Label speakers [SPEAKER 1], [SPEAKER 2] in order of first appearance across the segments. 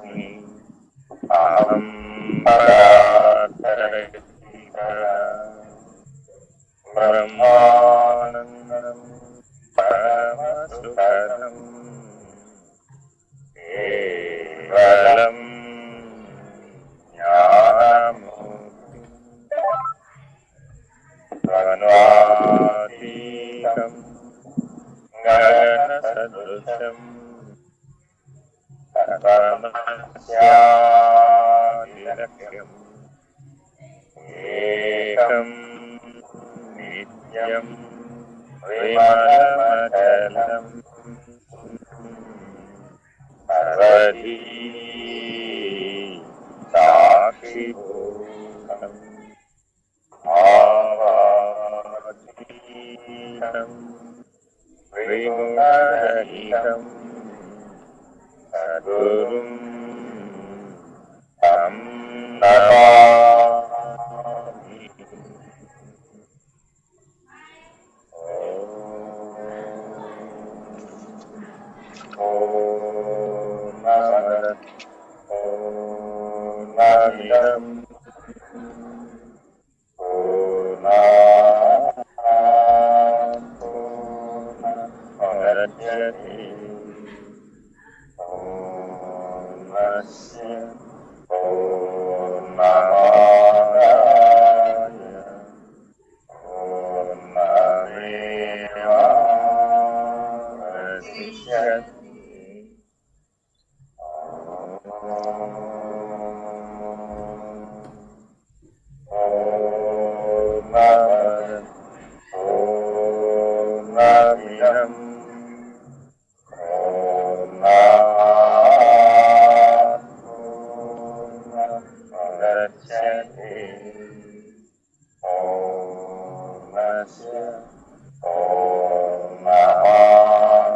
[SPEAKER 1] బ్రహ్మాస్మి అహం పరాత్పరః బ్రహ్మానందం పరమసుఖదం కేవలం జ్ఞానమూర్తిం ద్వంద్వాతీతం గగనసదృశం పరమస్యాదిలక్ష్యం ఏకం నిత్యం విమలమచలం సర్వదీ సాక్షిభూతం ఆవాతీతం విగుణరహితం సద్గురుం తం నమామి. పూర్ణమిదం పూర్ణాత్ పూర్ణముదచ్యతే పూర్ణస్య పూర్ణమాదాయ పూర్ణమేవావశిష్యతే. పూర్ణమిదం పూర్ణాత్ పూర్ణముదచ్యతే పూర్ణస్య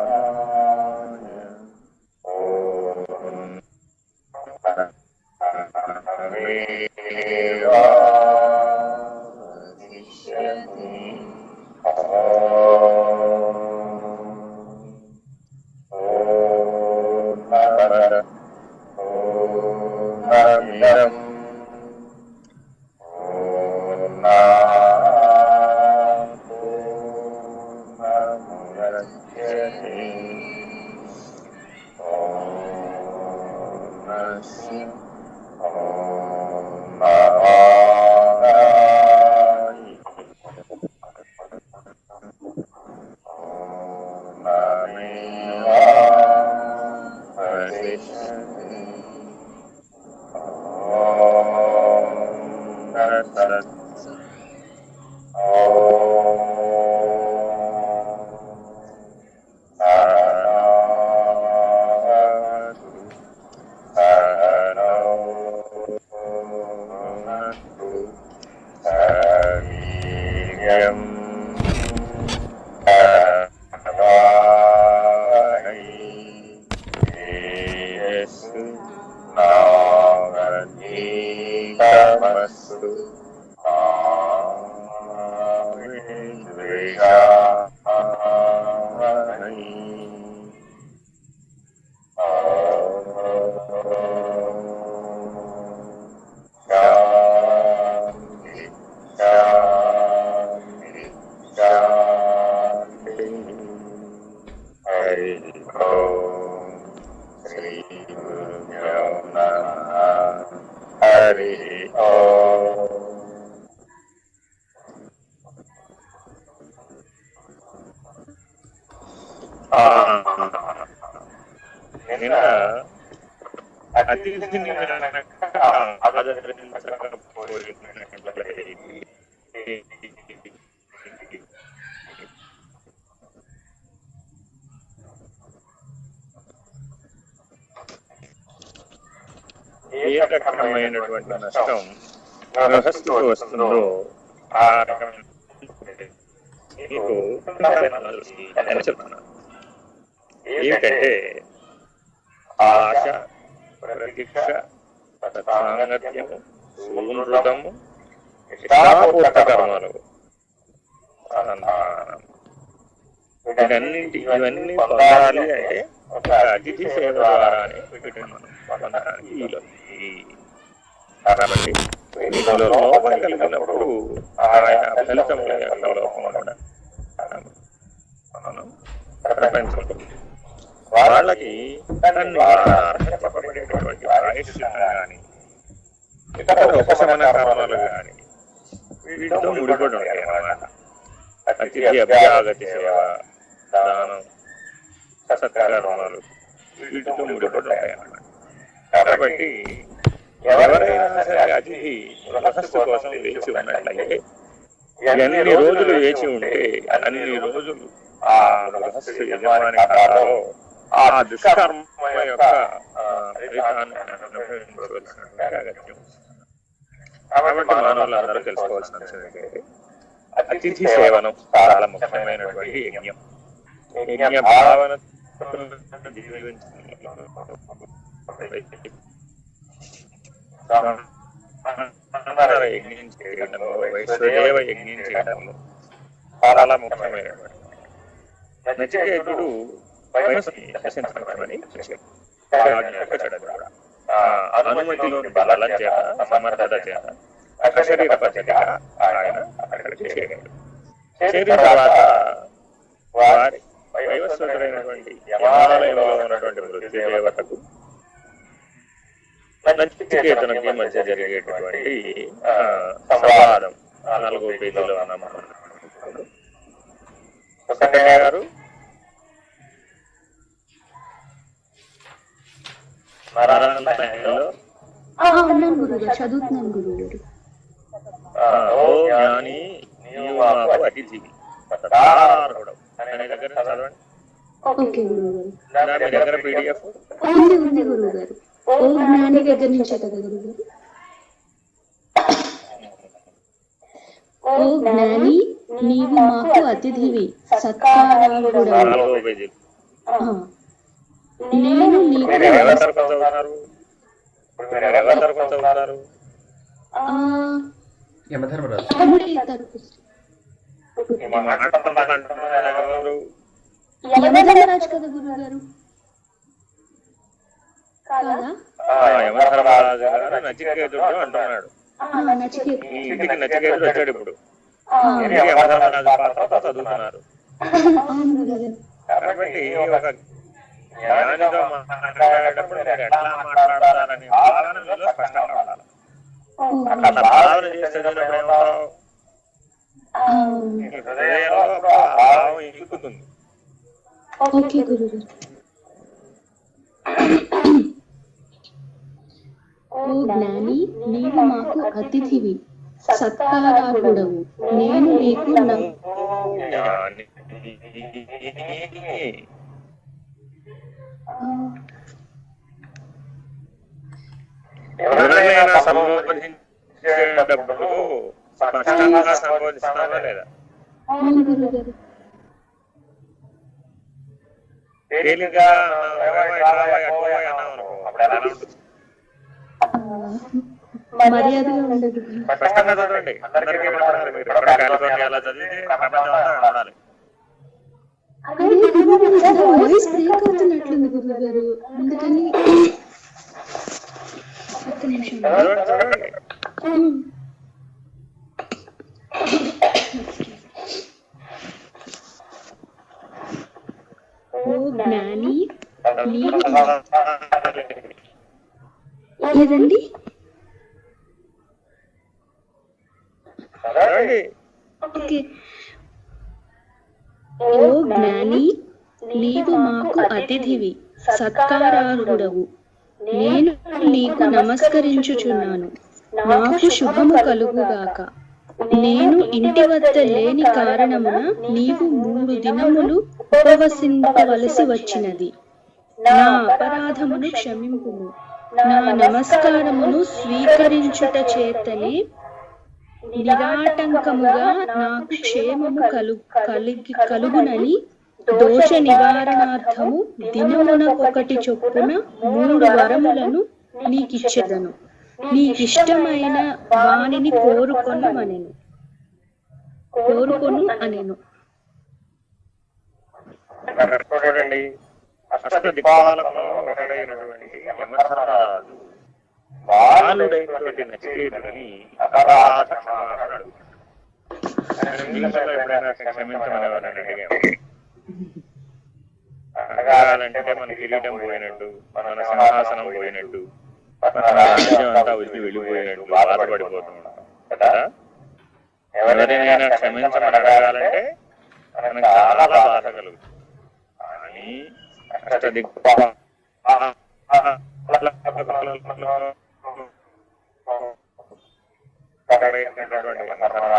[SPEAKER 1] పూర్ణమాదాయ పూర్ణమేవావశిష్యతే. పూర్ణమిదం పూర్ణాత్ పూర్ణముదచ్యతే పూర్ణస్య పూర్ణమాదాయ పూర్ణమేవావశిష్యతే. తత్సత్. సహనావతు సహనౌ భునక్తు సహవీర్యం కరవావహై తేజస్సు నావధీతమస్తు మా విద్విషావహై. శాంతి శాంతి శాంతి. హరి ఓం. శ్రీ గురుభ్యో నమః. హరి ఓం. ఆ ప్రశ్న అతిథిని ఏ రకమైనటువంటి నష్టం గృహస్థుకు వస్తుందో ఆ రకమైన చెప్తున్నాను. ఏమిటంటే ఆశ, ప్రతీక్ష, సాంగత్యము, సూనృతము, ఇష్టాపూర్త కర్మలు, ఇవన్నీ పొందాలి అంటే ఒక అతిథి సేవ ద్వారానే పొందడానికి వీలవుతుంది. కాబట్టి వీటిలో లోపం కలిగినప్పుడు ఆయా ఫలితముల యొక్క లోపం కూడా మనం ప్రపంచంలో వాళ్ళకి చెప్పబడేటువంటి ప్రాయశ్చిత్తం కానీ ఇతర ఉపశమన కర్మలు కానీ వీటితో ముడిపడి ఉంటాయి అన్నమాట. అతిథి అభ్యాగతి సేవ, దానం, సత్కర్మలు వీటితో ముడిపడి ఉంటాయి అన్నమాట. కాబట్టి ఎవరైనా సరే అతిథి గృహస్థు కోసం వేచి ఉన్నట్లయితే ఎన్ని రోజులు వేచి ఉంటే అన్ని రోజులు ఆ గృహస్థు యజమాని ఖాతాలో ఆ దుష్కర్మ యొక్క ఫలితాన్ని అనుభవించవలసినటువంటి అగత్యం. కాబట్టి మానవులందరూ తెలుసుకోవాల్సిన అంశం ఏంటంటే అతిథి సేవనం చాలా ముఖ్యమైనటువంటి యజ్ఞం. యజ్ఞ భావన యజ్ఞం చేయడంలో, వైశ్వదేవ యజ్ఞం చేయడంలో చాలా ముఖ్యమైనటువంటి నచికేతుడు శాసించమని అనుమతిలోని బలం చేత, సమర్థత చేత అశరీర పద్ధతిగా ఆయన అక్కడికి చేరాడు. చేరిన తర్వాత వారి వైవస్వతుడైనటువంటి హిమాలయంలో ఉన్నటువంటి మృత్యుదేవతకు నచికేతునికి మధ్య జరిగేటటువంటి సంవాదం 4వ పేజీలో ఉన్నాము. గారు ఓ జ్ఞాని నీవు మాకు అతిథివి అనే దగ్గర చదవండి. దాని దగ్గర PDF
[SPEAKER 2] ఓ జ్ఞాని నీవు మాకు అతిథివి సత్కారాలుడవు.
[SPEAKER 1] 4వ పేజీ.
[SPEAKER 2] నేను నీకు
[SPEAKER 3] యమధర్మరాజు
[SPEAKER 2] కదా గురుగారు? కాదా?
[SPEAKER 1] యమధర్మరాజు గారు నచికేతుడు అంటున్నాడు. ఇంటికి నచికేతుడు వచ్చాడు. ఇప్పుడు యమధర్మరాజు పాత్రతో చదువుతున్నారు. కాబట్టి ఒక జ్ఞానితో మాట్లాడేటప్పుడు మీరు ఎట్లా మాట్లాడాలని భావన మీలో స్పష్టంగా ఉండాలి. అట్లా భావన చేస్తే హృదయంలో భావం ఎక్కుతుంది.
[SPEAKER 2] ఓ జ్ఞాని నీవు మాకు అతిథివి సత్కారాలుడవు. నేను నీకు
[SPEAKER 1] ఎవరైనా సంబోధించేటప్పుడు స్పష్టంగా సంబోధిస్తావా లేదా? తేలిగ్గా
[SPEAKER 2] మర్యాదగా ఉండదు.
[SPEAKER 1] స్పష్టంగా చదవండి. అందరికీ మీరు కాలిఫోర్నియా అలా చదివితే ప్రపంచం అంతా ఉండాలి.
[SPEAKER 2] వాయిస్ బ్రేక్ అవుతున్నట్లుంది గురుగారు, అందుకని
[SPEAKER 1] చదవండి.
[SPEAKER 2] ఓ జ్ఞాని లేదండి. ఓకే. ఓ జ్ఞాని నీవు మాకు అతిథివి సత్కారార్హుడవు. నేను నీకు నమస్కరించుచున్నాను. నాకు శుభము కలుగుగాక. నేను ఇంటి వద్ద లేని కారణమున నీవు 3 దినములు ఉపవసింపవలసి వచ్చినది. నా అపరాధమును క్షమింపుము. నా నమస్కారమును స్వీకరించుట చేతనే నిరాటంకముగా నాకు క్షేమము కలుగునని దోష నివారణార్థము దినమునకొకటి చొప్పున 3 వరములను నీకిచ్చెదను. నీకిష్టమైన వానిని కోరుకొను అనెను.
[SPEAKER 1] చూడండి, అష్టదిక్పాలకులలో ఒకడైనటువంటి యమధర్మరాజు బాలుడైనటువంటి నచికేతుడిని అపరాధ క్షమాపణ అడుగుతాడు. ఇంగ్లీష్లో ఎప్పుడైనా క్షమించమని ఎవరైనా అడిగాము. అడగాలంటే మన కిరీటం పోయినట్టు, మన సింహాసనం పోయినట్టు, మన రాజ్యం అంతా వచ్చి వెళ్ళిపోయినట్టు బాధపడిపోతూ ఉంటాం కదా. ఎవరినైనా క్షమించమని అడగాలంటే మనకు చాలా బాధ కలుగుతుంది. కానీ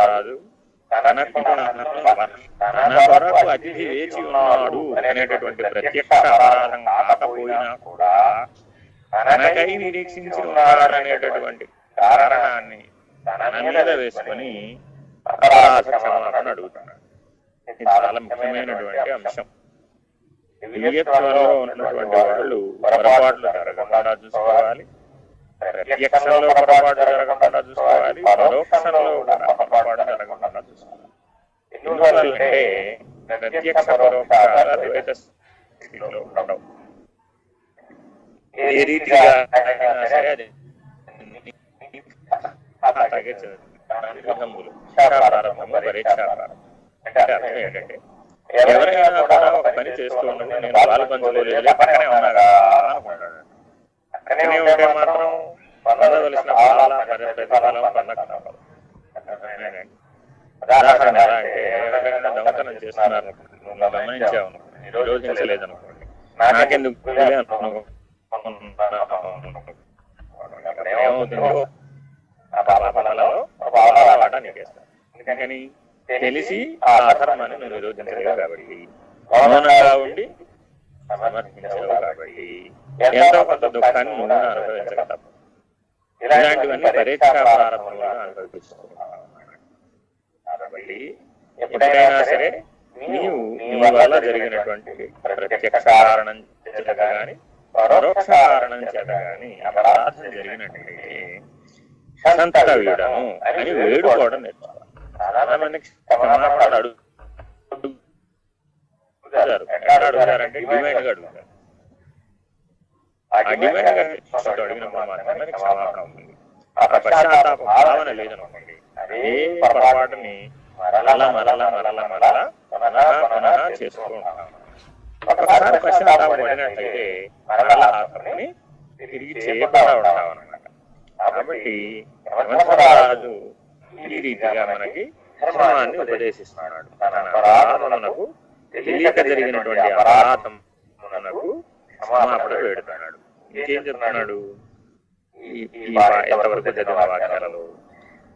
[SPEAKER 1] రాజు తన కొరకు అతిథి వేచి ఉన్నాడు అనేటటువంటి ప్రత్యక్ష అపరాధం కాకపోయినా కూడా తనకై నిరీక్షించి ఉన్నాడు అనేటటువంటి కారణాన్ని తన మీద వేసుకొని అపరాధ క్షమాపణ అడుగుతున్నాడు. ఇది చాలా ముఖ్యమైనటువంటి అంశం. దివ్యత్వంలో ఉన్నటువంటి వాళ్ళు పొరపాట్లు జరగకుండా చూసుకోవాలి, ప్రత్యక్షంలో పొరపాటు జరగకుండా చూసుకోవాలి, పరోక్షంలో పొరపాటు జరగకుండా చూసుకోవాలి. ఎందుకంటే ప్రత్యక్ష పరోక్షాలు అద్వైత స్థితిలో ఉండవు. ఏ రీతిగా సరే అది పరీక్షాప్రారంభము. అంటే అర్థం ఏంటంటే ఎవరైనా కూడా ఒక పని చేస్తూ ఉన్నప్పుడు నేను పాలు పంచుకోలేదు, పక్కనే ఉన్నాగా అనుకుంటాడు. పక్కనే ఉంటే మాత్రం పొందవలసిన ప్రతిఫలం పొందకపోవడం. ఉదాహరణ ఎలా అంటే ఎవరైనా దొంగతనం చేస్తున్నారు, గమనించావు, నిరోధించలేదు అనుకోండి, నాకెందుకు ఏమవుతుందో ఆ పాపలలో వాట నీకేస్తాను. ఎందుకని తెలిసి ఆ అధర్మాన్ని నువ్వు నిరోధించలేవు కాబట్టి, మౌనంగా ఉండి సమర్పించలేవు కాబట్టి ఎంతో కొంత దుఃఖాన్ని నువ్వు అనుభవించక తప్ప. ఇలాంటివన్నీ పరీక్షా ప్రారంభంలో అనుభవిస్తున్నావు. కాబట్టి ఎప్పుడైనా సరే నీవు నీ వల్ల జరిగినటువంటి ప్రత్యక్ష కారణం చేత గాని పరోక్ష కారణం చేత గాని అపరాధం జరిగినట్లయితే సంతక వీడను అని వేడుకోవడం నేర్చుకోవాలి. చాలా మందికి క్షమాపణ అడుగుతారంటే డిమాండ్ గా అడుగుతారు. ఆ డిమాండ్ గా అడిగినప్పుడు మాత్రమే క్షమాపణ ఉంటుంది. ఆ పశ్చాత్తాప భావన లేదనుకోండి, అదే పొరపాటుని మరలా మరలా మరలా మరలా పునః చేస్తూ ఉంటాం. ఒకసారి పశ్చాత్తాప పడినట్లయితే మరలా ఆ తప్పుని తిరిగి చేయకుండా ఉంటాం అన్నమాట. కాబట్టి యమధర్మరాజు ఈ రీతిగా మనకి ధర్మాన్ని ఉపదేశిస్తున్నాడు. తన అపరాధమునకు తెలియక జరిగినటువంటి అపరాధమునకు క్షమాపణ వేడుతున్నాడు. ఇంకేం చెప్తున్నాడు? ఎంతవరకు చదివిన వాక్యాలలో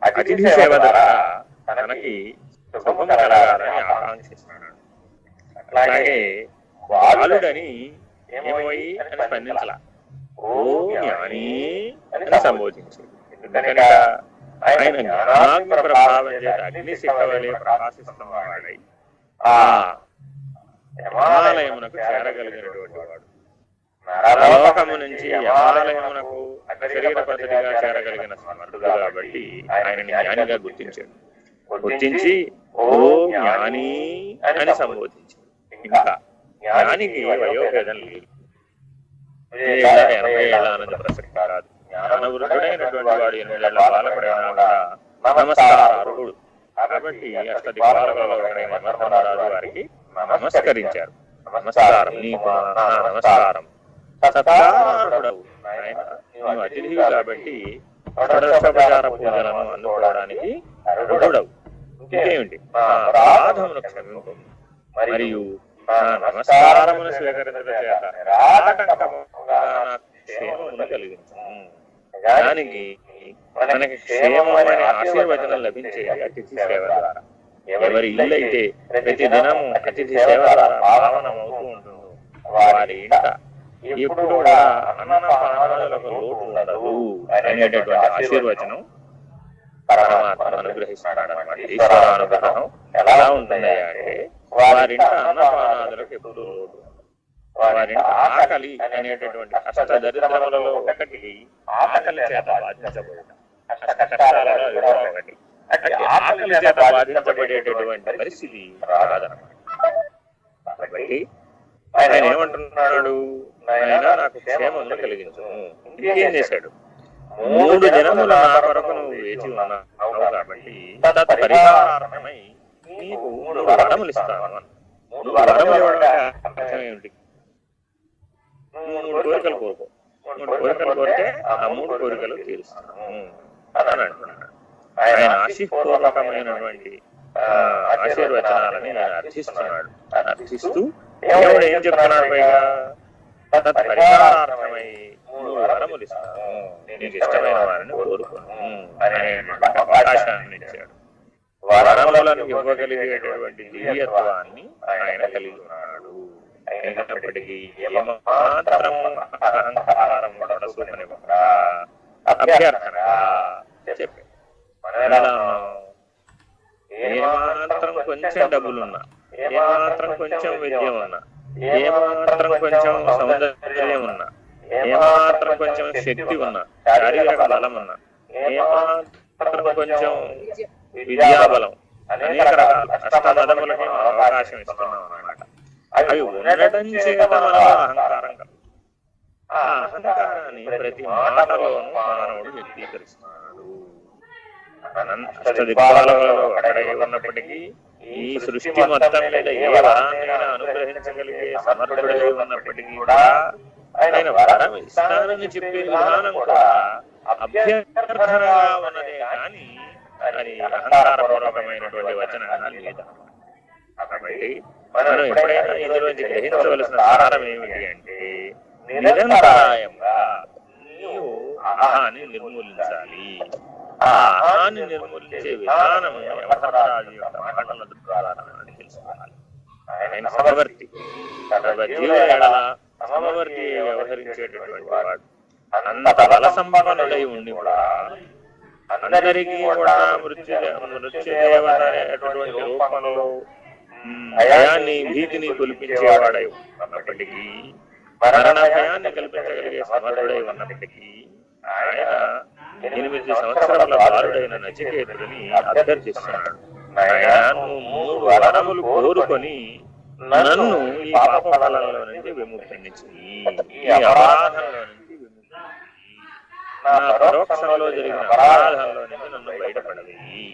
[SPEAKER 1] అతిథి సేవ ద్వారా తనకి శుభం కలగాలని ఆకాంక్షిస్తున్నాడు. అలాగే బాలుడని ఏమోయి అని స్పందించాల, ఓ జ్ఞాని అని సంబోధించింది. ఎందుకంటే ఆయన జ్ఞానాగ్ని ప్రభావం చేత అగ్ని శిఖవలే ప్రకాశిస్తున్నవాడై ఆ యమాలయమునకు చేరగలిగినటువంటి వాడు. నరలోకము నుంచి యమాలయమునకు శరీర పద్ధతిగా చేరగలిగిన సమర్థుడు కాబట్టి ఆయనని జ్ఞానిగా గుర్తించాడు. గుర్తించి ఓ జ్ఞాని అని సంబోధించాడు. ఇంకా జ్ఞానికి వయోభేదం లేదు, 80 ఏళ్ళ అన్నది ప్రసక్తి కాదు. జ్ఞానవృద్ధుడైనటువంటి వాడు 8 ఏళ్ల బాలకుడైనా కూడా నమస్కారార్హుడు. కాబట్టి అష్టదిక్పాలకులలో ఒకడైన యమధర్మరాజు వారికి నమస్కరించారు. నమస్కారం, నీకు నమస్కారం. సత్కారార్హుడవు ఆయన, నువ్వు అతిథి కాబట్టి షోడశోపచార పూజలను అందుకోవడానికి అర్హుడవు. ఇంకేమిటి? అపరాధమును క్షమింపు మరియు నా నమస్కారమును స్వీకరించడం చేత నిరాటంకముగా నాకు క్షేమమును కలిగించును. దానికి మనకి క్షేమమైన ఆశీర్వచనం లభించేది అతిథి సేవ ద్వారా. ఎవరి ఇల్లు అయితే ప్రతి దినము అతిథి సేవ ద్వారా పావనమవుతూ ఉంటుందో వారి ఇంట ఎప్పుడు కూడా అన్నపానాలకు లోటు ఉండదు అనేటటువంటి ఆశీర్వచనం పరమాత్మ అనుగ్రహిస్తున్నాడు అనమాట. ఈశ్వర అనుగ్రహం ఎలా ఉంటుంది అంటే వారింట అన్నపానాదులకు ఎప్పుడు లోటు, వారింట ఆకలి అనేటటువంటి కష్ట దరిద్రములలో ఒకటి ఆకలి చేత బాధించబడటం, కష్ట కష్టాలలో ఒకటి. ఆకలి చేత బాధించబడేటటువంటి పరిస్థితి రాదనమాట. కాబట్టి ఆయన ఏమంటున్నాడు, ఆయన నాకు క్షేమమును కలిగించును. ఇంకేం చేశాడు, 3 దినముల నా కొరకు నువ్వు వేచి ఉన్నావు కాబట్టి తత్పరిహారార్థమై నీకు 3 వరములు ఇస్తాను అన్న. 3 వరములు ఇవ్వడం అర్థం ఏమిటి? 3 కోరికలు కోరుకో, 3 కోరికలు కోరితే ఆ 3 కోరికలు తీరుస్తాను అని అంటున్నాడు. ఆయన ఆశీర్వకమైనటువంటి ఆశీర్వచనాలని నేను అర్థిస్తున్నాడు. అర్థిస్తూ దేవుడు ఏం చెప్తున్నాడు, పైగా తత్పరిహారార్థమై 3 వరములు ఇస్తాను, నీకు ఇష్టమైన వారిని కోరుకోను అనేటువంటి అవకాశాన్ని ఇచ్చాడు. వరములను ఇవ్వగలిగేటటువంటి దివ్యత్వాన్ని ఆయన కలిగి ఉన్నాడు. అయినప్పటికీ ఏమాత్రము అహంకారం పడసూపనివ్వకుండా అభ్యర్థనగా చెప్పాడు. ఏమాత్రం కొంచెం డబ్బులున్నా, ఏమాత్రం కొంచెం విద్య ఉన్నా, ఏమాత్రం కొంచెం సౌందర్యం ఉన్నా, ఏమాత్రం కొంచెం శక్తి ఉన్నా, శారీరక బలం ఉన్నా, ఏమాత్రం కొంచెం విద్యాబలం, అనేక రకాల అష్టమదములకి అవకాశం ఇస్తున్నాం అన్నమాట. అవి ఉండటం చేత మనలో అహంకారం కలుగు. ఆ అహంకారాన్ని ప్రతి మాటలోనూ మానవుడు వ్యక్తీకరిస్తున్నాడు. అష్టదిక్పాలలో అక్కడే ఉన్నప్పటికీ ఈ సృష్టి మొత్తం మీద ఏ వరాన్నైనా అనుగ్రహించగలిగే సమర్థుడై ఉన్నప్పటికీ కూడా ఆయన వరం ఇస్తానని చెప్పే విధానం కూడా అభ్యర్థనగా ఉన్నదే కానీ అది అహంకారపూర్వకమైనటువంటి వచనంగా లేదా. కాబట్టి మనం ఎప్పుడైనా ఇందులోంచి గ్రహించవలసిన సారం ఏమిటి అంటే, నిరంతరాయంగా నీవు అహాన్ని నిర్మూలించాలి. ఆ అహాన్ని నిర్మూలించే విధానం యమధర్మరాజు యొక్క మాటల ద్వారా తెలుసుకోవాలి. ఆయన సమవర్తి, జీవుల ఎడల సమవర్తి వ్యవహరించేటటువంటి వాడు. అంత బల సంపన్నుడై ఉండి కూడా అందరికీ కూడా మృత్యుదేవత అనేటటువంటి రూపంలో భయాన్ని భీతిని కొలిపించేవాడై ఉన్నప్పటికీ, మరణ భయాన్ని కల్పించగలిగే సమర్థుడై ఉన్నప్పటికీ ఆయన 8 సంవత్సరాల బాలుడైన నచికేతుడిని అభ్యర్థిస్తున్నాడు. ఆయన నువ్వు 3 వరములు కోరుకొని నన్ను ఈ పాప ఫలంలో నుంచి విముక్తిని చెయ్యి, ఈ అపరాధంలో నుంచి విముక్తి, నా పరోక్షంలో జరిగిన అపరాధంలో నుంచి నన్ను బయటపడవేయి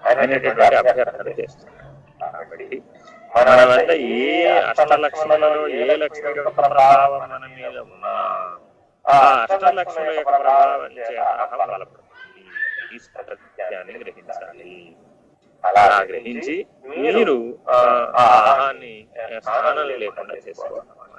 [SPEAKER 1] అనేటటువంటి అభ్యర్థన చేస్తున్నాడు. కాబట్టి మన వద్ద ఏ అష్టలక్ష్ములలో ఏ లక్ష్మి యొక్క ప్రభావం మన మీద ఉన్నా ఆ అష్టలక్ష్ముల యొక్క ప్రభావం చేత అహం బలపడుతుంది. ఈ సత్యాన్ని గ్రహించాలి. అలా గ్రహించి మీరు ఆ అహాన్ని స్నానం లేకుండా చేసుకోవాలన్నమాట.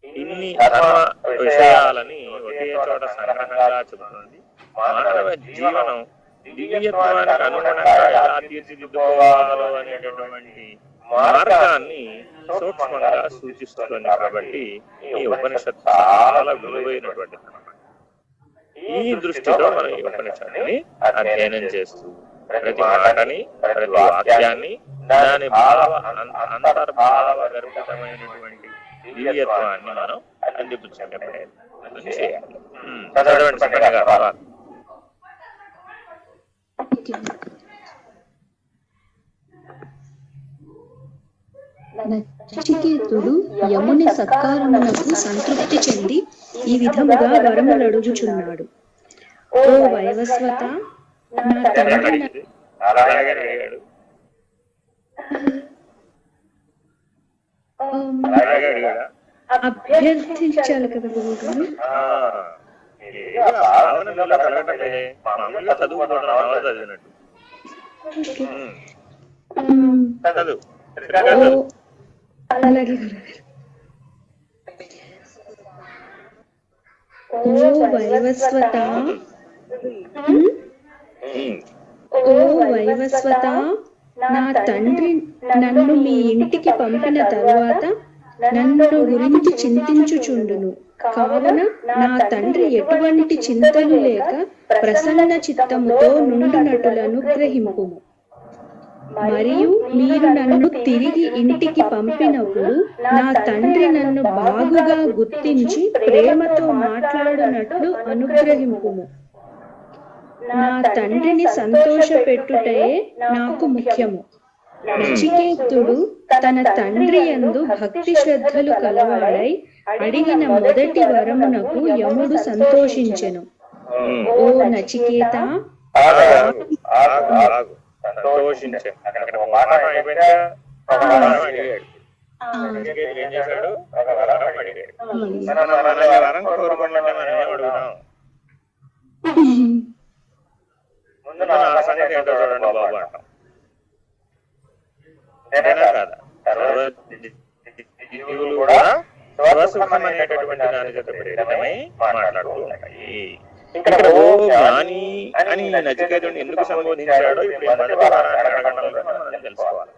[SPEAKER 1] ఇన్ని ధర్మ విషయాలని ఒకే చోట సంగ్రహంగా చెబుతుంది. మానవ జీవనం దివ్యత్వానికి అనుగుణంగా ఎలా తీర్చిదిద్దుకోవాలో అనేటటువంటి మార్గాన్ని సూక్ష్మంగా సూచిస్తుంది. కాబట్టి ఈ ఉపనిషత్తు చాలా విలువైనటువంటిది అన్నమాట. ఈ దృష్టితో మనం ఈ ఉపనిషత్తుని అధ్యయనం చేస్తూ ప్రతి మాటని, ప్రతి వాక్యాన్ని, దాని అంతర్భావ గర్భితమైనటువంటి దివ్యత్వాన్ని మనం అందిపుచ్చుకునే ప్రయత్నం చేయాలి. చదవండి చక్కగా.
[SPEAKER 2] నచికేతుడు యముని సత్కారమునకు సంతృప్తి చెంది ఈ విధముగా వరములు అడుగుచున్నాడు. ఓ వైవస్వత, నా తండ్రి అభ్యర్థించాలి కదా గురువు. అలాగే గురుగారు. ఓ వైవస్వత, ఓ వైవస్వత, నా తండ్రి నన్ను మీ ఇంటికి పంపిన తరువాత నన్ను గురించి చింతించుచుండును. కావున నా తండ్రి ఎటువంటి చింతలు లేక ప్రసన్న చిత్తముతో నుండునటులను అనుగ్రహింపుము. మరియు మీరు నన్ను తిరిగి ఇంటికి పంపినప్పుడు నా తండ్రి నన్ను బాగుగా గుర్తించి ప్రేమతో మాట్లాడునట్లు అనుగ్రహింపుము. నా తండ్రిని సంతోషపెట్టుటయే నాకు ముఖ్యము. నచికేతుడు తన తండ్రి యందు భక్తి శ్రద్ధలు కలవాడై అడిగిన మొదటి వరమునకు యముడు సంతోషించెను. ఓ నచికేత,
[SPEAKER 1] సంతోషించాడు. అక్కడ వారం అయిపోయిందా? వరం అడిగాడు. ఏం చేశాడు? ఒక వరం అడిగాడు. మనం వరం కోరుకుంటే మనం ఏం అడుగుతాం? ముందు నా సంగతి ఏంటో చూడండి బాబు అంటాం. నేనా కాదా? జీవులు కూడా స్వసుఖం అనేటటువంటి దాని చేత ప్రేరితమై మాట్లాడుతూ ఉంటాయి. ఇక్కడ ఓ జ్ఞాని అని నచికేతుడిని ఎందుకు సంబోధించాడో ఇప్పుడు మొదటి వారాన్ని అడగడంలో మనం తెలుసుకోవాలి.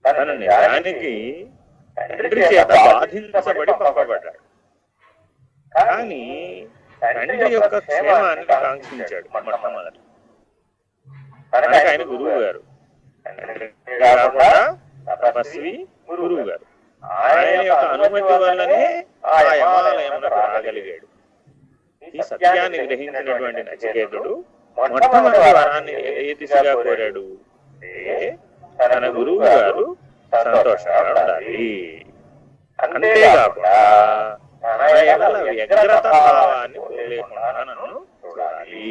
[SPEAKER 1] తన నిజానికి తండ్రి చేత బాధించబడి పంపబడ్డాడు, కానీ తండ్రి యొక్క క్షేమాన్ని కాంక్షించాడు మొట్టమొదటి. మనకి ఆయన గురువు గారు, కాకుండా తపస్వి గురువు గారు. ఆయన యొక్క అనుమతి వల్లనే ఆ యమాలయమునకు రాగలిగాడు. ఈ సత్యాన్ని గ్రహించినటువంటి నచికేతుడు మొట్టమొదటి వరాన్ని ఏ దిశగా కోరాడు? తన గురువు గారు సంతోషంగా ఉండాలి, అంతేకాకుండా వ్యగ్రత భావాన్ని లేకుండా నన్ను చూడాలి.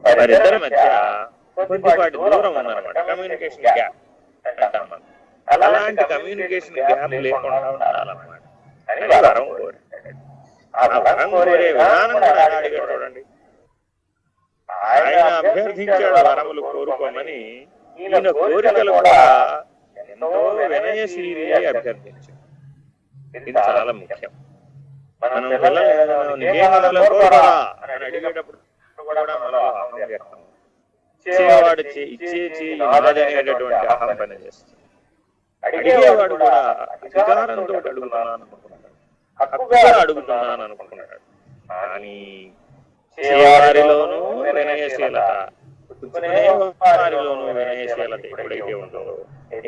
[SPEAKER 1] వారిద్దరి మధ్య కొద్దిపాటి దూరం ఉందన్నమాట, కమ్యూనికేషన్ గ్యాప్ అంటాం మనం. అలాంటి కమ్యూనికేషన్ గ్యాప్ లేకుండా ఉండాలన్నమాట అని వరం కోరాడు. ఆ వరం కోరే విధానం కూడా అడిగాడు చూడండి. ఆయన అభ్యర్థించాడు వరములు కోరుకోమని. ఈయన కోరికలు కూడా ఎంతో వినయశీలి అభ్యర్థించాడు. ఇది చాలా ముఖ్యం. మనం పిల్లలు నీకేం కోరుకోరా అని అడిగేటప్పుడు కూడా మనలో అహం వ్యక్తం, ఇచ్చేవాడు ఇచ్చే అనేటటువంటి అహం పని చేస్తుంది. అడిగేవాడు కూడా అధికారంతో అడుగుతున్నాను అనుకుంటున్నాడు, హక్కుగా అడుగుతున్నాను అనుకుంటున్నాడు. కానీ వారిలోనూ వినయశీలత, వారిలోనూ వినయశీలత ఎప్పుడైతే ఉంటుందో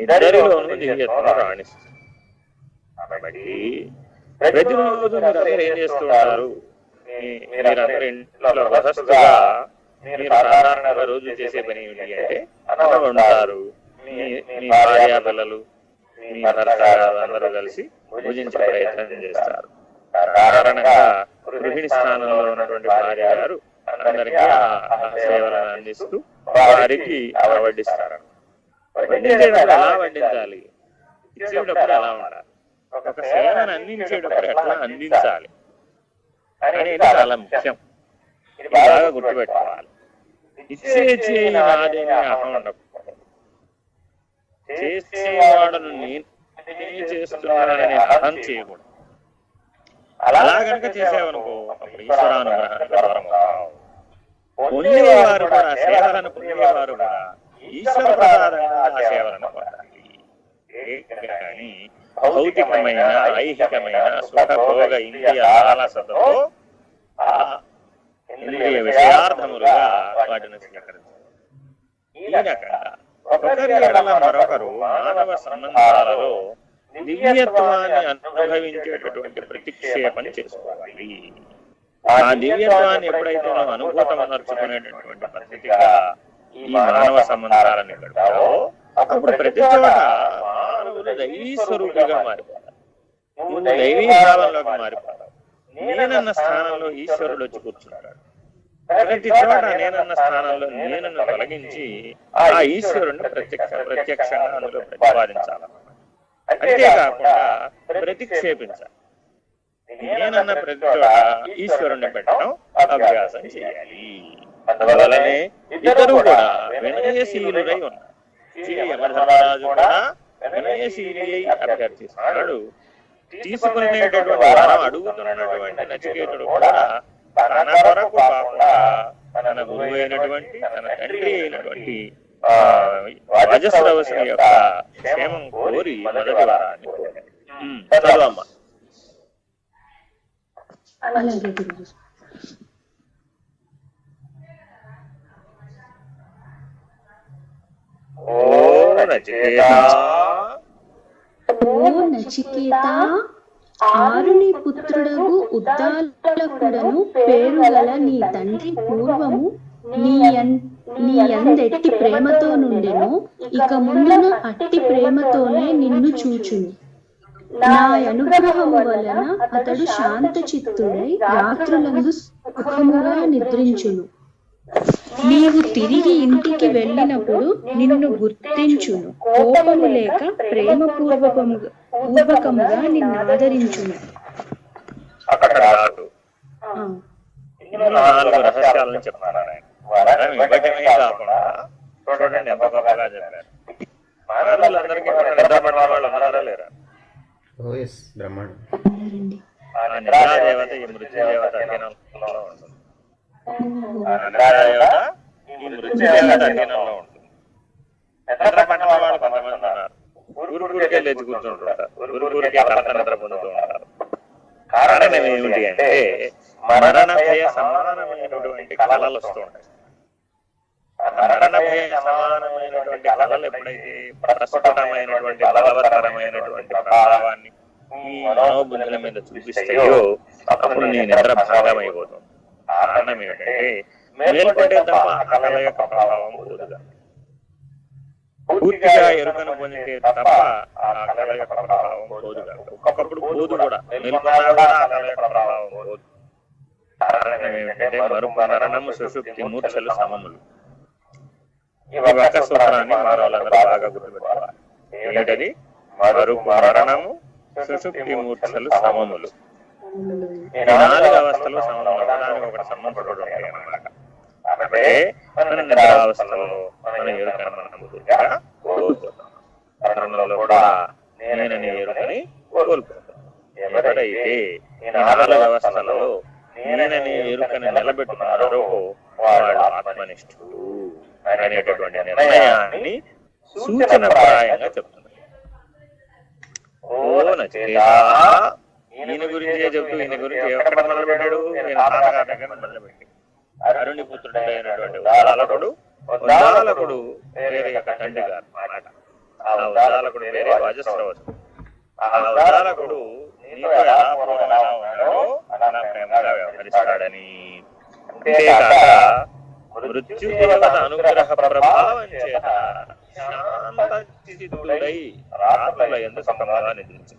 [SPEAKER 1] ఇద్దరిలోనూ దివ్యత్వం రాణిస్తుంది. కాబట్టి ప్రతిరోజు మీరందరూ ఏం చేస్తుంటారు? మీరందరూ ఇంట్లో వసస్తుగా మీరు సాధారణంగా రోజు చేసే పని ఏమిటి అంటే అన్నం వండుతారు. మీ భార్య పిల్లలు, మీ భర్త అందరూ కలిసి భుజించే ప్రయత్నం చేస్తారు. సాధారణంగా గృహిణి స్థానంలో ఉన్నటువంటి భార్య గారు అందరికీ సేవలను అందిస్తూ వారికి వడ్డిస్తారు. వడ్డించేటప్పుడు ఎలా వడ్డించాలి, ఇచ్చేటప్పుడు ఎలా ఉండాలి, ఒక సేవను అందించేటప్పుడు ఎట్లా అందించాలి అనేది చాలా ముఖ్యం. ఇది బాగా గుర్తుపెట్టుకోవాలి. ఇచ్చే చేయి నాదేని అహం ఉండకూడదు. చేసేవాడును నేను చేస్తున్నానని అహం చేయకూడదు. అలా కనుక చేసేవనుకో అప్పుడు ఈశ్వరానుగ్రహానికి దూరం అవుతావు. పొందేవారు కూడా, సేవలను పొందేవారు కూడా ఈశ్వర ప్రసాదంగా ఆ సేవలను పొందాలి. కానీ భౌతికమైన, ఐహికమైన సుఖభోగ ఇంద్రియ లాలసతో ఇంద్రియ విషయార్థములుగా వాటిని స్వీకరించాలి. ఈ రకంగా ఒకరి ఎడల మరొకరు మానవ సంబంధాలలో దివ్యత్వాన్ని అనుభవించేటటువంటి ప్రతిక్షేపణ చేసుకోవాలి. ఆ దివ్యత్వాన్ని ఎప్పుడైతే నువ్వు అనుభూతం నడుచుకునేటటువంటి పద్ధతిగా ఈ మానవ సంబంధాలను గడుపుతావో అప్పుడు ప్రతి చోట మానవులు దైవీ స్వరూపిగా మారిపోతారు. నువ్వు దైవీ భావంలోకి మారిపోతావు. నేనన్న స్థానంలో ఈశ్వరుడు వచ్చి కూర్చుంటాడు. ప్రతి చోట నేనన్న స్థానంలో నేనన్ను తొలగించి ఆ ఈశ్వరుణ్ణి ప్రత్యక్షంగా అందులో ప్రతిపాదించాలన్నమాట. అంతేకాకుండా ప్రతిక్షేపించాలి. నేనన్న ప్రతి చోట ఈశ్వరుణ్ణి పెట్టడం అభ్యాసం చేయాలి. అందువలనే ఇతరు కూడా వినయశీలుడై ఉన్నారు. యమధర్మరాజు కూడా వినయశీలి అయి అభ్యర్థిస్తున్నాడు. తీసుకునేటటువంటి వరం అడుగుతున్నటువంటి నచికేతుడు కూడా తన కొరకు కాకుండా తన గురువు అయినటువంటి తన తండ్రి అయినటువంటి వజస్రవసుని యొక్క క్షేమం కోరి మొదటి వరాన్ని కోరాడు. చదువమ్మా.
[SPEAKER 2] అలాగే గురువు.
[SPEAKER 1] ఓ నచికేతా,
[SPEAKER 2] ఓ నచికేత, ఆరుని పుత్రుడగు ఉద్దాలకుడను పేరుగల నీ తండ్రి పూర్వము నీ అందెట్టి ప్రేమతో నుండెను, ఇక ముందున అట్టి ప్రేమతోనే నిన్ను చూచును. నా అనుగ్రహము వలన అతడు శాంత చిత్తుడై రాత్రులందు సుఖముగా నిద్రించును. నీవు తిరిగి ఇంటికి వెళ్ళినప్పుడు నిన్ను గుర్తించును, కోపము లేక ప్రేమపూర్వకముగా నిన్ను ఆదరించును.
[SPEAKER 1] అక్కడ 4 రహస్యాలను చెప్తున్నాను ఆయన. వరం ఇవ్వటమే కాకుండా చూడండి ఎంత గొప్పగా చెప్పారు. మానవులందరికీ నిద్ర పడిన వాళ్ళు ఉన్నారా లేరా? ఆ నిద్రాదేవత ఈ మృత్యుదేవత అధీనంలో ఉంటుంది. ఆ నిద్రాదేవత ఈ మృత్యుదేవత అధీనంలో ఉంటుంది. నిద్ర పడిన వాళ్ళు కొంతమంది ఉన్నారు. ఊరికే లేచి కూర్చుంటుంటారు, ఊరికే కలత నిద్ర పొందుతూ ఉంటారు. కారణం ఏమిటి అంటే మరణ భయ సమానమైనటువంటి కళలు వస్తూ ఉంటాయి. మరణ భయ సమానమైనటువంటి కళలు ఎప్పుడైతే ప్రస్ఫుటమైనటువంటి బలవత్తరమైనటువంటి ప్రభావాన్ని ఈ మనోబుద్ధుల మీద చూపిస్తాయో అప్పుడు నీ నిద్ర భంగమైపోతుంది. కారణం ఏమిటంటే మేల్కొంటే తప్ప ఆ కళల యొక్క ప్రభావం పోదుగా, పూర్తిగా ఎరుకను పొందితే తప్ప ఆ కళల యొక్క ప్రభావం పోదుగా. ఒక్కొక్కప్పుడు పోదు కూడా, మేల్కొన్నా కూడా ఆ కళల యొక్క ప్రభావం పోదు. కారణం ఏమిటంటే మరణము సుషుప్తి మూర్ఛలు సమములు. ఈ ఒక్క సూత్రాన్ని మానవులందరూ బాగా గుర్తుపెట్టుకోవాలి. ఏమిటది? మరణము సుషుప్తి మూర్ఛలు సమములు. ఈ 4 అవస్థలు సమములు, ఒకదానికి ఒకటి సంబంధపడి ఉంటాయి అన్నమాట. అంటే మన నిద్రావస్థలో మన ఎరుకను మనం పూర్తిగా కోల్పోతాం. మరణంలో కూడా నేనని ఎరుకని కోల్పోతాం. ఎవరైతే ఈ 4 అవస్థలలో నేనని ఎరుకని నిలబెట్టుకున్నారో వాళ్ళు ఆత్మనిష్ఠుడు అనేటటువంటి నిర్ణయాన్ని సూచనప్రాయంగా చెప్తున్నారు. ఓ నచికేతా, ఈయన గురించే చెప్తూ ఈయన గురించి ఎక్కడ మొదలుపెట్టాడు? ఈయన తాతగారి దగ్గర మొదలుపెట్టి అరుణి పుత్రుడైనటువంటి ఉద్దాలకుడు వేరే యొక్క తండ్రి గారు మాట. ఆ ఉద్దాలకుడు వేరే వజస్రవసు. ఆ ఉద్దాలకుడు నీతో ఎలా పూర్వమైనా ఉన్నాడో అలా ప్రేమగా వ్యవహరిస్తాడని, అంతేకాక మృత్యుదేవత అనుగ్రహ ప్రభావం చేత శాంత చిత్తుడై రాత్రుల యందు సుఖముగా నిద్రించు.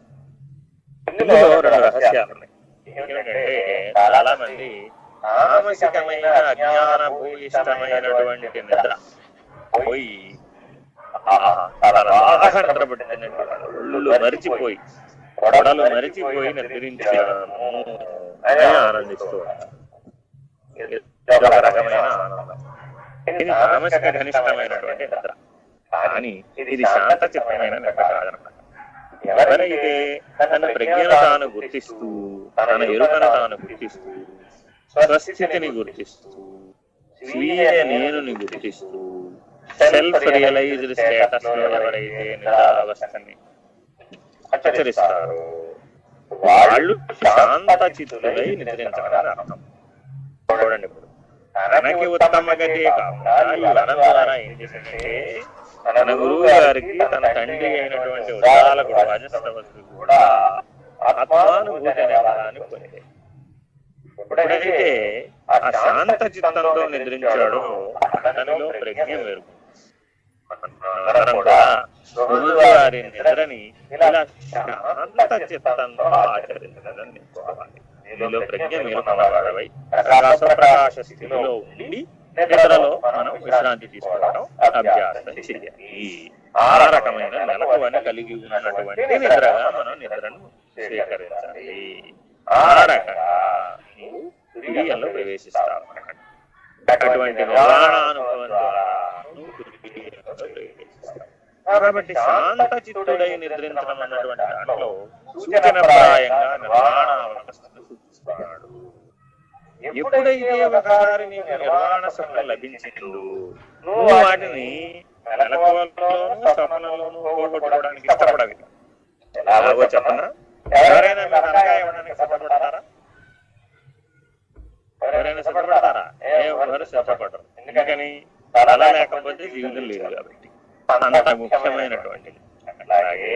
[SPEAKER 1] ఇందులో 2 రహస్యాలు ఉన్నాయి. ఎందుకంటే చాలా మంది మానసికమైన అజ్ఞాన భూయిష్టమైనటువంటి నిద్ర పోయి నిద్రపట్టినట్టు ఒళ్ళు మరిచిపోయి కొడలు మరిచిపోయి నిద్రించాను అని ఆనందిస్తూ ఉంటారు. ఒక రకమైన ఆనందం. ఇది మానసిక ఘనిష్టమైనటువంటి నిద్ర. కానీ ఇది శాంత చిత్తమైన నిద్ర కాదనమాట. ఎవరైతే తన ప్రజ్ఞను తాను గుర్తిస్తూ, తన ఎరుకను తాను గుర్తిస్తూ, స్వస్థితిని గుర్తిస్తూ, స్వీయ నేనుని గుర్తిస్తూ, సెల్ఫ్ రియలైజ్డ్ స్టేటస్ లో ఎవరైతే నిద్రావస్థని ఆచరిస్తారో వాళ్ళు శాంత చిత్తులై నిద్రించడం అర్థం. చూడండి, ఇప్పుడు తనకి ఉత్తమ గతే కాకుండా ఈ వరం ద్వారా ఏం చేసిందంటే తన గురువు గారికి తన తండ్రి అయినటువంటి ఉద్దాలకుడు వజస్రవసుడు కూడా ఆత్మానుభూతి అనే వరాన్ని పొందే. ఎప్పుడైతే ఆ శాంత చిత్తంతో నిద్రించాడో అతనిలో ప్రజ్ఞ మెరుగు. కూడా గురువు గారి నిద్రని ఇలా శాంత చిత్తంతో ఆచరించడం నేర్చుకోవాలి. దీనిలో ప్రజ్ఞ మేలుకొన్నవాడవై ప్రకాశ స్థితిలో ఉండి నిద్రలో మనం విశ్రాంతి తీసుకోవడం అభ్యాసం చేయాలి. ఆ రకమైన మెలకువని కలిగి ఉన్నటువంటి నిద్రగా మనం నిద్రను స్వీకరించాలి. ఆ రకంగా నీవు తురీయంలో ప్రవేశిస్తావు. అటువంటి నిర్వాణ అనుభవం ద్వారా నువ్వు తురీయంలో ప్రవేశిస్తావు. కాబట్టి శాంత చిత్తుడై నిద్రించడం అన్నటువంటి దాంట్లో సూచనప్రాయంగా నిర్వాణావస్థను సూచిస్తున్నాడు. ఎప్పుడైతే ఒకసారి నీకు నిర్వాణ సుఖం లభించిందో నువ్వు వాటిని మెలకువలోనూ స్వప్నంలోనూ పోగొట్టుకోవడానికి ఇష్టపడవి. ఎలాగో చెప్పనా? ఎవరైనా మీరు అనగా ఇవ్వడానికి సిద్ధపడతారా? ఎవరైనా సిద్ధపడతారా? ఎవరు సిద్ధపడరు. ఎందుకని? తల లేకపోతే జీవితం లేదు కాబట్టి. అంత ముఖ్యమైనటువంటిది. అలాగే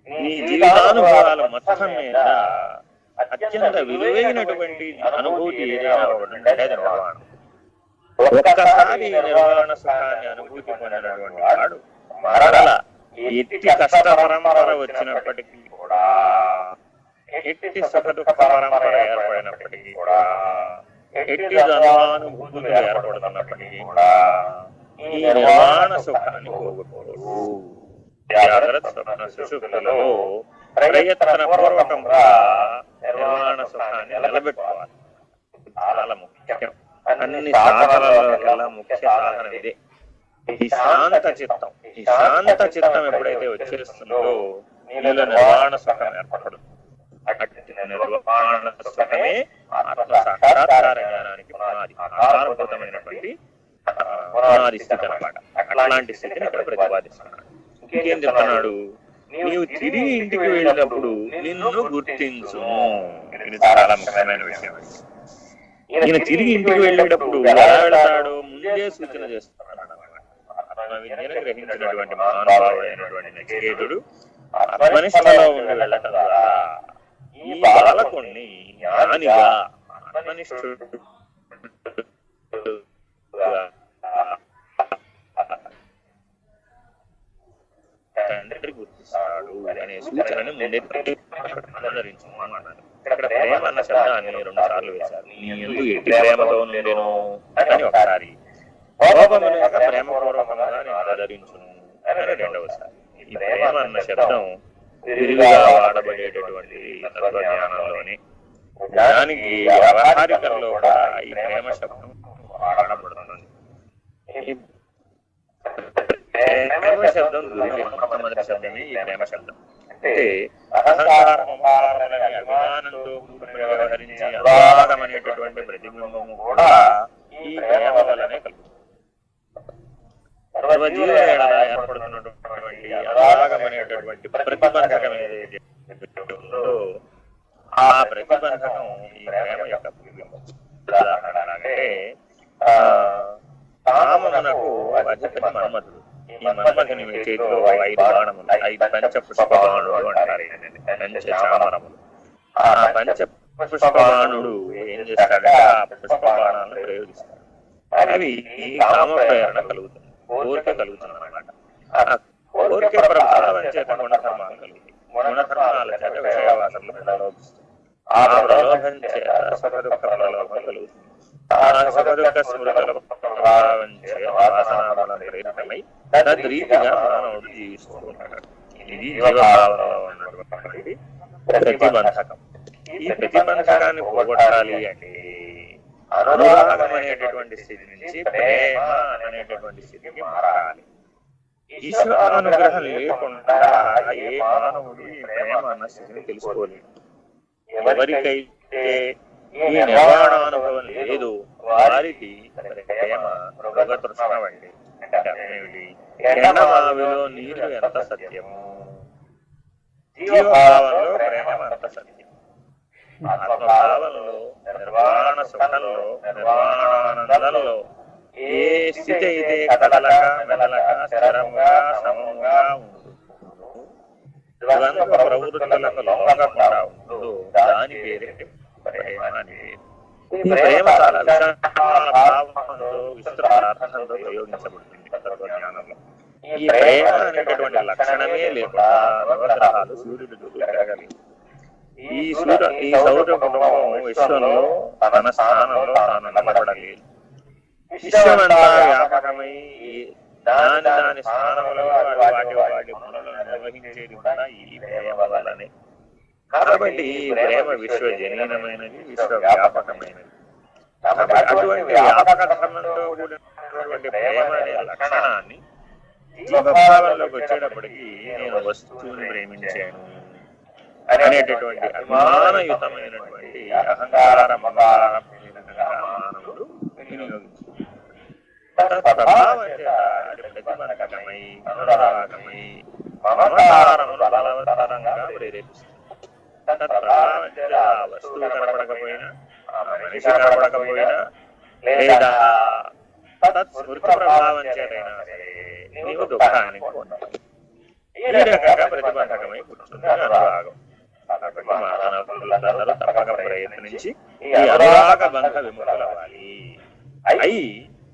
[SPEAKER 1] నీ జీవితానుభవాల మొత్తం మీద అత్యంత విలువైనటువంటి అనుభూతి ఏదైనా ఉంటే అది నిర్వాణం. ఒక్కసారి నిర్వాణ సుఖాన్ని అనుభూతి పొందినటువంటి వాడు మరల ఎట్టి కష్ట పరంపర వచ్చినప్పటికీ కూడా, ఎట్టి సుఖ దుఃఖ పరంపర ఏర్పడినప్పటికీ కూడా, ఎట్టి జన్మానుభూతులు ఏర్పడుతున్నప్పటికీ కూడా ఈ నిర్వాణ సుఖాన్ని పోగొట్టుకోడు. జాగ్రత్త స్వప్న సుషుప్తులలో ప్రయత్న పూర్వకంగా నిర్వాణ సుఖాన్ని నిలబెట్టుకోవాలి. చాలా ముఖ్యం. అన్ని సాధనల ముఖ్య సాధన ఇదే. ఈ శాంత చిత్తం. ఈ శాంత చిత్తం ఎప్పుడైతే వచ్చేస్తుందో నీలో నిర్వాణ సుఖం ఏర్పడదు. నిర్వాణ సుఖమే ఆత్మ సాక్షాత్కార జ్ఞానానికి పునాది, ఆధారభూతమైనటువంటి పునాది స్థితి అన్నమాట. అట్లాంటి స్థితిని ఇక్కడ ప్రతిపాదిస్తున్నాడు. ఇంకేం చెప్తున్నాడు? నీవు తిరిగి ఇంటికి వెళ్ళినప్పుడు నిన్ను గుర్తించు. ఇది చాలా ముఖ్యమైన విషయం. ఈయన తిరిగి ఇంటికి వెళ్ళేటప్పుడు ఎలా వెళతాడో ముందే సూచన చేస్తున్నాడు. ఆత్మ విద్యను గ్రహించినటువంటి మహానుభావుడైనటువంటి నచికేతుడు ఆత్మనిష్టలో ఉండి వెళ్ళటం ద్వారా ఈ బాలకుణ్ణి జ్ఞానిగా, ఆత్మనిష్ఠుడు తండ్రి గుర్తిస్తాడు అనే సూచనని ముందే ధరించమన్నాడు. ఇక్కడ ప్రేమ అన్న శబ్దాన్ని 2 సార్లు వేశారు. నీ యందు ఎట్టి ప్రేమతో నుండెను అని ఒకసారి, కోపము లేక ప్రేమపూర్వకంగా నేను ఆదరించును అని 2వసారి. ఈ ప్రేమ అన్న శబ్దం విరివిగా వాడబడేటటువంటి తత్వజ్ఞానంలోని దానికి వ్యవహారికంలో కూడా ఈ ప్రేమ శబ్దం వాడబడుతుంది. ప్రేమ శబ్దం మొట్టమొదటి శబ్దమే ఈ ప్రేమ శబ్దం. అంటే అహంకారములని అభిమానంతో వ్యవహరించి అనురాగమనేటటువంటి ప్రతిబింబము కూడా ఈ ప్రేమ వల్లనే కలుగుతుంది. సర్వజీవుల ఎడల ఏర్పడుతున్నటువంటి అనురాగమనేటటువంటి ప్రతిబంధకం ఏదైతే ఉందో ఆ ప్రతిబంధకం ఈ ప్రేమ యొక్క ప్రతిబింబం. ఉదాహరణలాగే కామమునకు అధిపతి మన్మధుడు. ఈ మన్మధుని చేతిలో 5 బాణములు, 5 పంచ పుష్పబాణుడు అంటారు. పంచ చామరములు. ఆ పంచ పుష్పబాణుడు ఏం చేస్తాడంటే ఆ పుష్పబాణాలను ప్రయోగిస్తాడు. అవి కామ ప్రేరణ కలుగుతుంది, కోరిక కలుగుతుంది అన్నమాట. ఆ కోరిక ప్రభావం చేత గుణధర్మాలు కలుగుతాయి. గుణధర్మాల చేత విషయవాసనలు ప్రలోభిస్తుంది. ఆ ప్రలోభం చేత సుఖ దుఃఖ ప్రలోభం కలుగుతుంది. ఆ సుఖ దుఃఖ స్మృతుల ప్రభావం చేత వాసనాబలం ప్రేరితమై తద్రీతిగా మానవుడు జీవిస్తూ ఉంటాడు. ఇది జీవభావంలో ఉన్నటువంటి ప్రతిబంధకం. ఈ ప్రతిబంధకాన్ని పోగొట్టాలి అంటే అనురాగం అనేటటువంటి స్థితి నుంచి ప్రేమ అనేటటువంటి స్థితికి మారాలి. ఈశ్వరానుగ్రహం లేకుండా ఏ మానవుడు ఈ ప్రేమ అన్న స్థితిని తెలుసుకోలేదు. ఎవరికైతే ఈ నిర్వాణానుభవం లేదు వారికి ప్రేమ మృగతృష్ణ వంటి. ఎండమావిలో నీరు ఎంత సత్యము, జీవభావంలో ప్రేమ అంత సత్యం. ఆత్మభావంలో, నిర్వాణ సుఖంలో, నిర్వాణానందంలో ఏ స్థితి అయితే కదలక మెదలక స్థిరముగా సమముగా ఉంటుందో, ద్వంద్వ ప్రవృత్తులకు లొంగకుండా ఉంటుందో దాని పేరే ప్రేమ అని పేరు. ఈ ప్రేమ చాలా విశాల భావంతో, విస్తృత అర్థంతో ప్రయోగించబడుతుంది తత్వజ్ఞానంలో. ఈ ప్రేమ అనేటటువంటి లక్షణమే లేకుండా నవగ్రహాలు సూర్యుడు తిరగలేదు. ఈ సౌర కుటుంబం విశ్వంలో తన స్థానంలో తాను నిలబడలేదు. విశ్వమంతా వ్యాపకమై దాని స్థానంలో వాటి పనులను నిర్వహించేది కూడా ఈ ప్రేమ వల్లనే. కాబట్టి ఈ ప్రేమ విశ్వజనీనమైనది, విశ్వవ్యాపకమైనది. అటువంటి వ్యాపక ధర్మంతో కూడినటువంటి ప్రేమ అనే లక్షణాన్ని జీవభావంలోకి వచ్చేటప్పటికి నేను వస్తువుని ప్రేమించాను అనేటటువంటి అభిమానయుతమైనటువంటి అహంకార మమకారం మానవుడు వినియోగించాడు. ప్రభావం చేత అది ప్రతిబంధకమై అనురాగమై మమకారములు బలవత్తరంగా ప్రేరేపిస్తుంది. ప్రభావం చేత ఆ వస్తువు కనపడకపోయినా, ఆ మనిషి కనపడకపోయినా, లేదా స్మృతి ప్రభావం చేతైనా సరే నీవు దుఃఖానికి పొందావు. ఈ రకంగా ప్రతిబంధకమై కూర్చుంది అనురాగం. కాబట్టి మానవులందరూ తప్పక ప్రయత్నించి ఈ అనురాగ బంధ విముక్తులవ్వాలి. అయి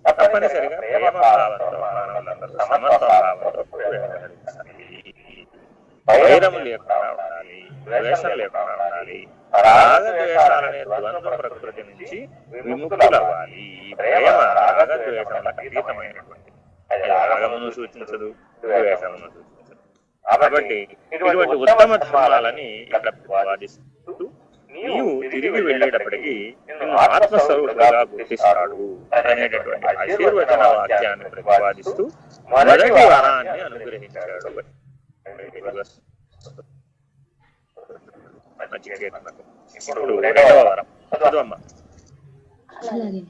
[SPEAKER 1] తప్పనిసరిగా ప్రేమ భావంతో మానవులందరూ సమత్వ భావంతో వ్యవహరించాలి. వైరము లేకుండా ఉండాలి, ద్వేషం లేకుండా ఉండాలి. రాగద్వేషాలనే ద్వంద్వ ప్రకృతి నుంచి విముక్తులవ్వాలి. ఈ ప్రేమ రాగద్వేషములకు అతీతమైనటువంటి రాగమును సూచించదు, ద్వేషమును సూచించదు. కాబట్టి ఇటువంటి ఉత్తమ ధర్మాలని ఇక్కడ ప్రతిపాదిస్తూ నీవు తిరిగి వెళ్ళేటప్పటికీ నిన్ను ఆత్మస్వరూపుడుగా గుర్తిస్తాడు అనేటటువంటి ఆశీర్వచన వాక్యాన్ని ప్రతిపాదిస్తూ మొదటి వరాన్ని అనుగ్రహించాడు నచికేతనకు. ఇప్పుడు రెండవ వరం చదువమ్మ.
[SPEAKER 2] అలాగే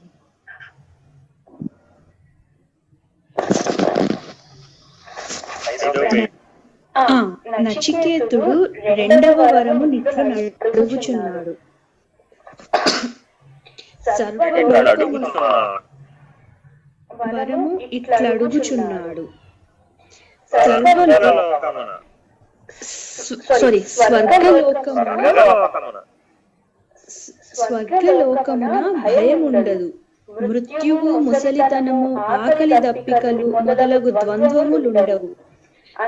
[SPEAKER 2] నచికేతుడు రెండవ వరము నిట్లు అడుగుచున్నాడు. వరము ఇట్లడుగుచున్నాడు. స్వర్గలోకమున భయముండదు. మృత్యువు, ముసలితనము, ఆకలి దప్పికలు మొదలగు ద్వంద్వములుండవు.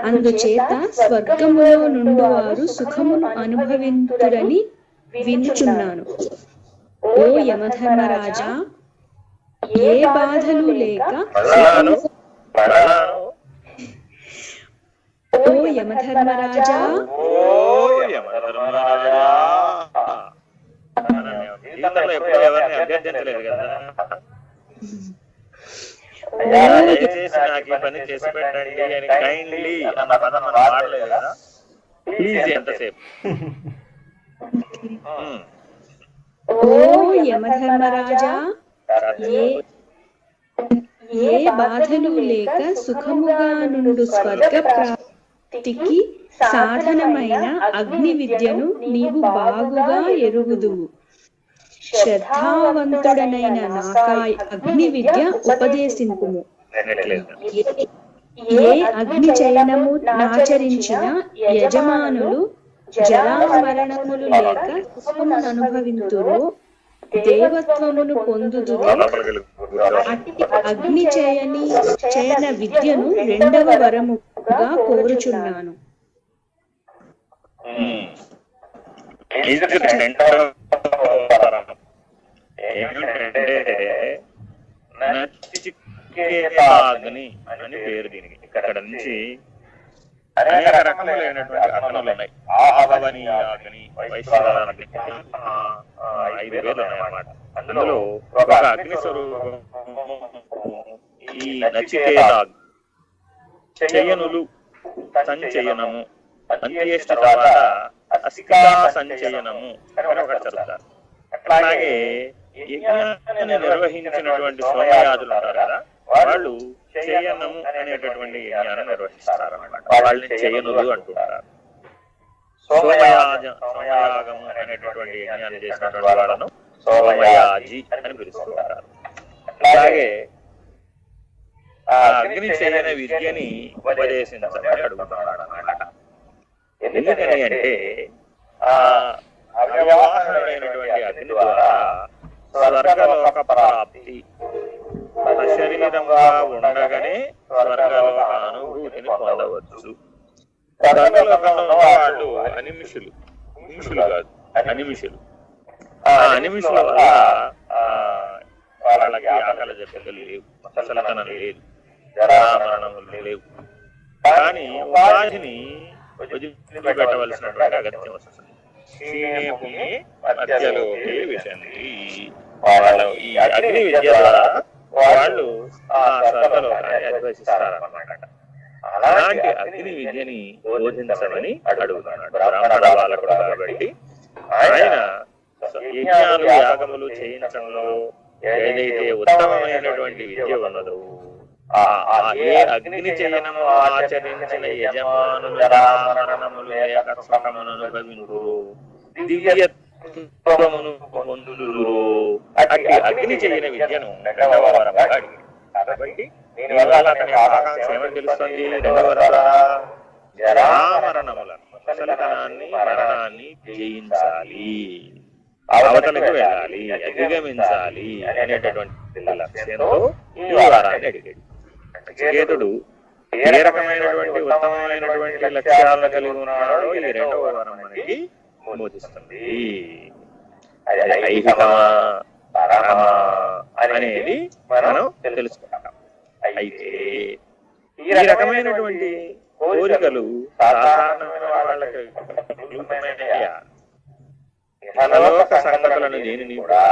[SPEAKER 2] అందుచేత స్వర్గములో నుండి వారు సుఖమును అనుభవింతురని వినుచున్నాను. ఓ యమధర్మరాజా, ఏ బాధలు లేక ఓ యమధర్మరాజా
[SPEAKER 1] దయచేసి నాకు ఈ పని చేసి పెట్టండి అని కైండ్లీ అన్న పదం మనం వాడలేదు కదా. ప్లీజ్ ఎంతసేపు.
[SPEAKER 2] ఓ యమధర్మరాజా, ఏ బాధలు లేక సుఖముగా నుండు స్వర్గ ప్రాప్తికి సాధనమైన అగ్ని విద్యను నీవు బాగుగా ఎరుగుదువు. శ్రద్ధావంతుడనైన నాకాయ్ అగ్ని విద్య ఉపదేశింపుము. ఏ అగ్ని చయనము నాచరించిన యజమానులు జరామరణములు లేక సుఖమును అనుభవింతురో దేవత్వమును పొందుదురు. అట్టి అగ్ని చయన విద్యను రెండవ వరముగా కోరుచున్నాను.
[SPEAKER 1] ఏమిటంటే నచికేతాగ్ని అని పేరు దీనికి. ఇక్కడ నుంచి అనేక రకములైనటువంటి అగ్నులు ఉన్నాయి. ఆహవనీయాగ్ని, వైశ్వాగ్ని, 5 పేర్లు ఉన్నాయన్నమాట. అందులో ఒక అగ్ని స్వరూపం ఈ నచికేతాగ్ని. చయనులు, సంచయనము, అంత్యేష్ట తర్వాత అసికా సంచయనము అని ఒకటి చదువుతారు. అట్లాగే యజ్ఞాన్ని నిర్వహించినటువంటి సోమయాదులు ఉంటారు కదా, వాళ్ళు చయనము అనేటటువంటి యజ్ఞాన్ని నిర్వహిస్తారు అన్నమాట. వాళ్ళని చయనులు అంటుంటారు. సోమయాగము అనేటటువంటి యజ్ఞాన్ని చేసినటువంటి వాళ్ళను సోమయాజి అని పిలుస్తుంటారు. అట్లాగే ఆ అగ్ని చయన విద్యని ఉపదేశించమని అడుగుతున్నాడు అన్నమాట. ఎందుకని అంటే ఆ అవ్యవహారమైనటువంటి అగ్ని ద్వారా స్వర్గలోక ప్రాప్తి, శరీరంగా ఉండగానే స్వర్గలోక అనుభూతిని పొందవచ్చు. స్వర్గలోకంలో వాళ్ళు అనిమిషులు, హింసులు కాదు, అనిమిషులు. ఆ అనిమిషుల వల్ల వాళ్ళకి ఆకలి దెబ్బలు లేవు, ముసలితనం లేదు, జరామరణములు లేవు. కానీ ఉపాధిని వదిలిపెట్టవలసినటువంటి అగత్యం వస్తుంది. మధ్యలోకి విషంది. వాళ్ళ ఈ అగ్ని విద్య ద్వారా వాళ్ళు ఆ స్వర్గలోకాన్ని అధివసిస్తారన్నమాట. అలాంటి అగ్ని విద్యని బోధించమని అడుగుతున్నాడు. బ్రాహ్మణ బాలకుడు కాబట్టి ఆయన యజ్ఞాలు యాగములు చేయించడంలో ఏదైతే ఉత్తమమైనటువంటి విద్య ఉన్నదో ఏ అగ్ని చేయనము ఆచరించిన యజమానులు మరణములు లేక సుఖమును అనుభవింతురు దివ్యత్వమును పొందుదురు అట్టి అగ్ని చేయని విద్యను రెండవ వరముగా అడిగాడు. కాబట్టి దీనివల్ల అతని ఆకాంక్ష ఏమని తెలుస్తుంది? రెండవ జరామరణములను ముసలితనాన్ని మరణాన్ని జయించాలి, అవతలకు వెళ్ళాలి, అధిగమించాలి అనేటటువంటి లక్ష్యంతో ఈ వారాన్ని అడిగాడు. నచికేతుడు ఏ రకమైనటువంటి ఉత్తమమైనటువంటి లక్ష్యాలను కలిగి ఉన్నాడో ఈ రెండవ వరం మనకి బోధిస్తుంది. ఐహికమా పరమా అనేది మనం తెలుసుకుంటాం. అయితే ఈ రకమైనటువంటి కోరికలు సాధారణమైన వాళ్ళకి ఇహలోక సంగతులను దేనిని కూడా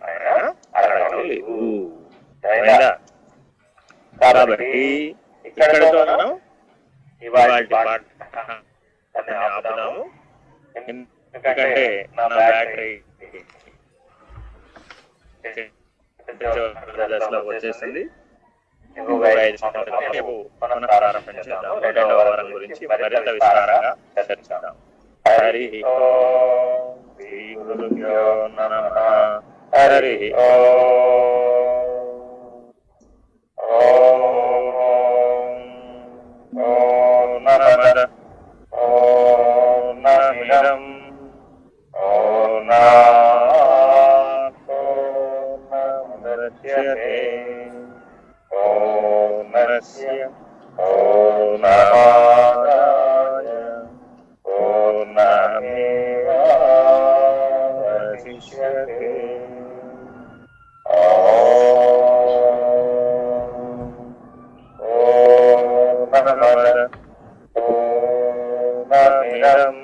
[SPEAKER 1] ఆయన అడగడం లేదు. కాబట్టి ఇక్కడతో మనం ఇవాళ పాఠాన్ని ఆపుదాము. ఎందుకంటే నా బ్యాటరీ దశలో వచ్చేసింది. మనం ప్రారంభించేద్దాం. రెండవ వారం గురించి మరింత విస్తారంగా చర్చిద్దాం. హరి ఓం శ్రీ గురుభ్యో నమః. హరి ఓం నమః పూర్ణమిదం పూర్ణముదచ్యతే పూర్ణస్య పూర్ణమాదాయ పూర్ణమేవావశిష్యతే. పూర్ణమద పూర్ణమిదం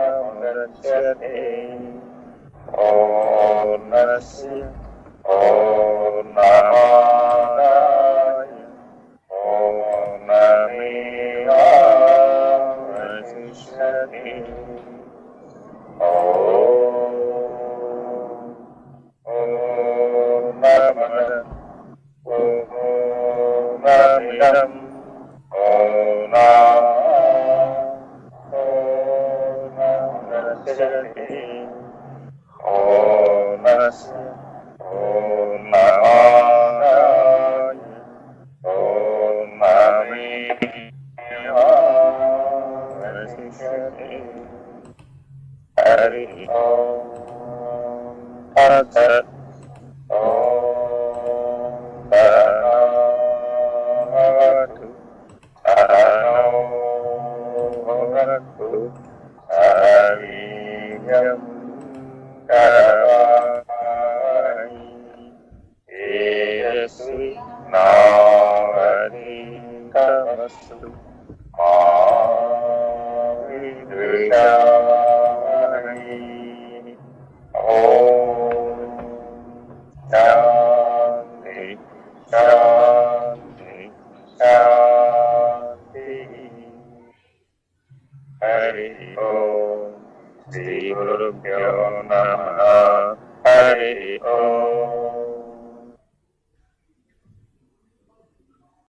[SPEAKER 1] పూర్ణముదచ్యతే పూర్ణస్య పూర్ణమాదాయ పూర్ణమేవావశిష్యతే. పూర్ణమద పూర్ణమిదం పూర్ణముదచ్యతే పూర్ణస్య పూర్ణమాదాయ పూర్ణమేవావశిష్యతే. హరి ఓం తత్సత్. ఓం సహనావతు సహనౌ భునక్తు సహ వీర్యం కరవావహై తేజస్వి నావధీతమస్తు